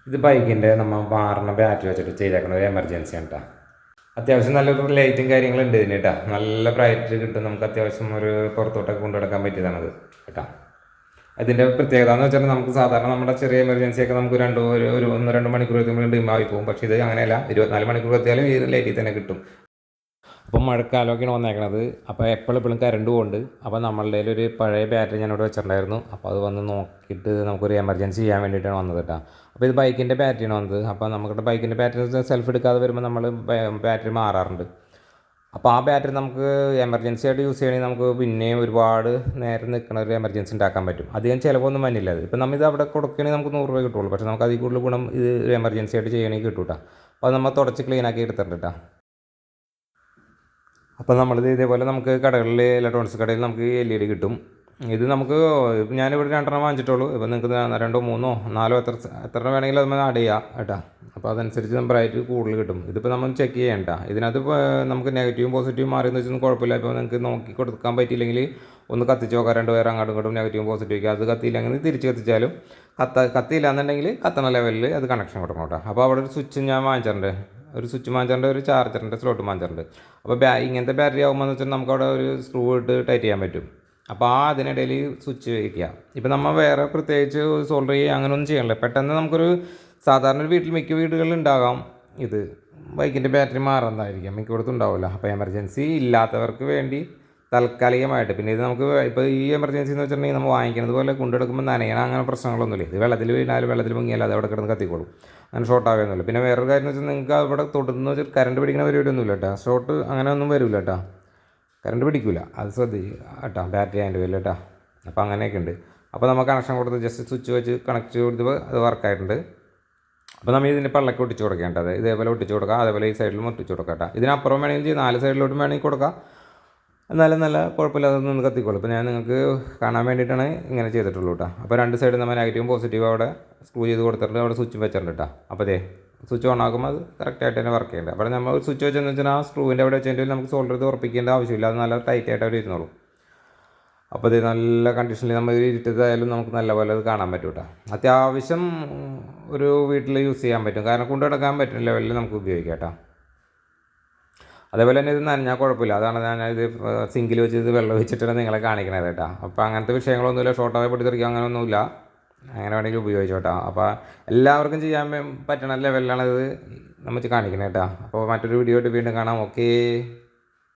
ഇത് ബൈക്കിൻ്റെ നമ്മൾ മാറുന്ന ബാറ്ററി വെച്ചിട്ട് ചെയ്തേക്കുന്ന ഒരു എമർജൻസി ആണ് കേട്ടോ. അത്യാവശ്യം നല്ലൊരു ലൈറ്റും കാര്യങ്ങളുണ്ട് ഇതിന് കേട്ടോ. നല്ല ബ്രൈറ്റ് കിട്ടും, നമുക്ക് അത്യാവശ്യം ഒരു പുറത്തോട്ടൊക്കെ കൊണ്ടു നടക്കാൻ പറ്റിയതാണത് കേട്ടോ. അതിൻ്റെ പ്രത്യേകത എന്ന് വെച്ചാൽ നമുക്ക് സാധാരണ നമ്മുടെ ചെറിയ എമർജൻസി ഒക്കെ നമുക്ക് ഒരു 1-2 മണിക്കൂർ എത്തുമ്പോൾ ഡിമായി പോകും. പക്ഷേ ഇത് അങ്ങനെയല്ല, 24 മണിക്കൂർ എത്തിയാലും ഈ ലൈറ്റിൽ തന്നെ കിട്ടും. അപ്പം മഴക്കാലമൊക്കെയാണ് വന്നേക്കണത്. അപ്പോൾ എപ്പോഴും കറണ്ട് പോകുന്നുണ്ട്. അപ്പോൾ നമ്മളുടെ ഒരു പഴയ ബാറ്ററി ഞാനിവിടെ വെച്ചിട്ടുണ്ടായിരുന്നു. അപ്പോൾ അത് വന്ന് നോക്കിയിട്ട് നമുക്കൊരു എമർജൻസി ചെയ്യാൻ വേണ്ടിയിട്ടാണ് വന്നത് കേട്ടോ. അപ്പോൾ ഇത് ബൈക്കിൻ്റെ ബാറ്ററിയാണ് വന്നത്. അപ്പോൾ നമ്മുടെ ബൈക്കിൻ്റെ ബാറ്ററി സെൽഫ് എടുക്കാതെ വരുമ്പോൾ നമ്മൾ ബാറ്ററി മാറാറുണ്ട്. അപ്പോൾ ആ ബാറ്ററി നമുക്ക് എമർജൻസി ആയിട്ട് യൂസ് ചെയ്യണമെങ്കിൽ നമുക്ക് പിന്നെയും ഒരുപാട് നേരം നിൽക്കുന്ന ഒരു എമർജൻസി ഉണ്ടാക്കാൻ പറ്റും. അധികം ചിലവൊന്നും വന്നില്ല. അത് ഇപ്പോൾ നമ്മൾ ഇത് അവിടെ കൊടുക്കുകയാണെങ്കിൽ നമുക്ക് 100 രൂപ കിട്ടുള്ളൂ. പക്ഷേ നമുക്ക് അതിൽ കൂടുതൽ ഗുണം ഇത് എമർജൻസി ആയിട്ട് ചെയ്യണമെങ്കിൽ കിട്ടും കേട്ടോ. അപ്പോൾ നമ്മൾ തുടച്ച് ക്ലീനാക്കി എടുത്തിട്ടുണ്ട് കേട്ടോ. അപ്പോൾ നമ്മളിത് ഇതേപോലെ നമുക്ക് കടകളിൽ ഇലക്ട്രോണിക്സ് കടയിൽ നമുക്ക് LED കിട്ടും. ഇത് നമുക്ക് ഞാനിവിടെ 2 വാങ്ങിച്ചിട്ടുള്ളൂ. ഇപ്പോൾ നിങ്ങൾക്ക് 2, 3, 4 എത്ര വേണമെങ്കിലും അത് ആഡ് ചെയ്യാം കേട്ടോ. അപ്പോൾ അതനുസരിച്ച് ബ്രൈറ്റ് കൂടുതൽ കിട്ടും. ഇതിപ്പോൾ നമ്മൾ ചെക്ക് ചെയ്യേണ്ട. ഇതിനകത്ത് നമുക്ക് നെഗറ്റീവും പോസിറ്റീവും മാറിയെന്ന് വെച്ചൊന്നും കുഴപ്പമില്ല. ഇപ്പോൾ നിങ്ങൾക്ക് നോക്കി കൊടുക്കാൻ പറ്റിയില്ലെങ്കിൽ ഒന്ന് കത്തിച്ച് നോക്കാം. 2 പേർ അങ്ങോട്ടും ഇങ്ങോട്ടും നെഗറ്റീവും പോസിറ്റീവും. അത് കത്തിയില്ലെങ്കിൽ തിരിച്ച് കത്തിച്ചാലും കത്തിയില്ല എന്നുണ്ടെങ്കിൽ കത്തണ ലെവലിൽ അത് കണക്ഷൻ കൊടുക്കണം കേട്ടോ. അപ്പോൾ അവിടെ ഒരു സ്വിച്ച് ഞാൻ വാങ്ങിച്ചിട്ടുണ്ട്. ഒരു സ്വിച്ച് വാങ്ങിച്ചിട്ടുണ്ട്, ഒരു ചാർജറിൻ്റെ സ്ലോട്ട് വാങ്ങിച്ചിട്ടുണ്ട്. അപ്പോൾ ഇങ്ങനത്തെ ബാറ്ററി ആകുമ്പോൾ വെച്ചാൽ നമുക്ക് അവിടെ ഒരു സ്ക്രൂ ഇട്ട് ടൈറ്റ് ചെയ്യാൻ പറ്റും. അപ്പോൾ അതിനിടയിൽ സ്വിച്ച് വയ്ക്കുക. ഇപ്പോൾ നമ്മൾ വേറെ പ്രത്യേകിച്ച് സോൾഡർ ചെയ്യുക അങ്ങനെയൊന്നും ചെയ്യണില്ല. പെട്ടെന്ന് നമുക്കൊരു സാധാരണ ഒരു വീട്ടിൽ മിക്ക വീടുകളിൽ ഉണ്ടാകാം ഇത് ബൈക്കിൻ്റെ ബാറ്ററി മാറുന്നതായിരിക്കാം, മിക്കയിടത്തും ഉണ്ടാവില്ല. അപ്പോൾ എമർജൻസി ഇല്ലാത്തവർക്ക് വേണ്ടി താൽക്കാലികമായിട്ട്. പിന്നെ ഇത് നമുക്ക് ഇപ്പോൾ ഈ എമർജൻസി എന്ന് വെച്ചിട്ടുണ്ടെങ്കിൽ നമ്മൾ വാങ്ങിക്കുന്നത് പോലെ കൊണ്ടെടുക്കുമ്പോൾ നനയണം അങ്ങനെ പ്രശ്നങ്ങളൊന്നുമില്ല. ഇത് വെള്ളത്തിൽ വീണാലും വെള്ളത്തിൽ മുങ്ങിയാലും അത് അവിടെ കിടന്ന് കത്തിക്കോളും, അങ്ങനെ ഷോർട്ട് ആകുന്നില്ല. പിന്നെ വേറൊരു കാര്യം എന്ന് വെച്ചാൽ നിങ്ങൾക്ക് അവിടെ തൊടുന്ന വെച്ചാൽ കറണ്ട് പിടിക്കുന്ന പരിപാടിയൊന്നുമില്ല കേട്ടോ. ഷോർട്ട് അങ്ങനെ ഒന്നും വരില്ല കേട്ടോ, കറണ്ട് പിടിക്കില്ല. അത് ശ്രദ്ധിക്കുക കേട്ടോ, ബാറ്ററി അതിൻ്റെ വരില്ല കേട്ടോ. അപ്പോൾ അങ്ങനെയൊക്കെ ഉണ്ട്. അപ്പോൾ നമ്മൾ കണക്ഷൻ കൊടുത്ത് ജസ്റ്റ് സ്വിച്ച് വെച്ച് കണക്ട് ചെയ്തപ്പോൾ അത് വർക്കായിട്ടുണ്ട്. അപ്പോൾ നമ്മൾ ഇതിൻ്റെ പള്ളക്ക് ഒട്ടിച്ച് കൊടുക്കേണ്ടത് ഇതേപോലെ ഒട്ടിച്ച് കൊടുക്കുക. അതേപോലെ ഈ സൈഡിലും ഒട്ടിച്ച് കൊടുക്കാം കേട്ടോ. ഇതിനപ്പുറം വേണമെങ്കിൽ 4 സൈഡിലോട്ടും വേണമെങ്കിൽ കൊടുക്കാം. എന്നാലും നല്ല കുഴപ്പമില്ലാതെ നിന്ന് കത്തിക്കോളും. ഇപ്പോൾ ഞാൻ നിങ്ങൾക്ക് കാണാൻ വേണ്ടിയിട്ടാണ് ഇങ്ങനെ ചെയ്തിട്ടുള്ളൂ കേട്ടോ. അപ്പോൾ 2 സൈഡിൽ നമ്മൾ നെഗറ്റീവും പോസിറ്റീവും അവിടെ സ്ക്രൂ ചെയ്ത് കൊടുത്തിട്ടുണ്ട്. അവിടെ സ്വിച്ച് വെച്ചിട്ടുണ്ട് കേട്ടോ. അപ്പോൾ അതേ സ്വിച്ച് ഓൺ ആക്കുമ്പോൾ അത് കറക്റ്റായിട്ട് തന്നെ വർക്ക് ചെയ്യുന്നുണ്ട്. അപ്പോൾ നമ്മൾ സ്വിച്ച് വെച്ചെന്ന് വെച്ചാൽ ആ സ്ക്രൂവിൻ്റെ അവിടെ വെച്ചിട്ട് നമുക്ക് സോൾഡർ ചെയ്ത് ഉറപ്പിക്കേണ്ട ആവശ്യമില്ല. അത് നല്ല ടൈറ്റായിട്ട് അവർ ഇരുന്നോളൂ. അപ്പോൾ ഇത് നല്ല കണ്ടീഷനിൽ നമ്മൾ ഇരുട്ടത്തായാലും നമുക്ക് നല്ലപോലെ അത് കാണാൻ പറ്റും കേട്ടോ. അത്യാവശ്യം ഒരു വീട്ടിൽ യൂസ് ചെയ്യാൻ പറ്റും, കാരണം കൊണ്ടു നടക്കാൻ പറ്റുന്ന ലെവലിൽ നമുക്ക് ഉപയോഗിക്കാം കേട്ടോ. അതേപോലെ തന്നെ ഇത് നനഞ്ഞാൽ കുഴപ്പമില്ല. അതാണ് ഞാൻ ഇത് സിങ്കിൽ വെച്ച് ഇത് വെള്ളം വെച്ചിട്ടാണ് നിങ്ങളെ കാണിക്കണത് കേട്ടോ. അപ്പോൾ അങ്ങനത്തെ വിഷയങ്ങളൊന്നുമില്ല, ഷോർട്ടായി പൊട്ടിത്തെറിക്കുക അങ്ങനെയൊന്നുമില്ല. അങ്ങനെ വേണമെങ്കിൽ ഉപയോഗിച്ചു കേട്ടോ. അപ്പോൾ എല്ലാവർക്കും ചെയ്യാൻ പറ്റണ ലെവലിലാണ് ഇത് നമുക്ക് കാണിക്കുന്നത് കേട്ടോ. അപ്പോൾ മറ്റൊരു വീഡിയോ ആയിട്ട് വീണ്ടും കാണാം. ഓക്കേ.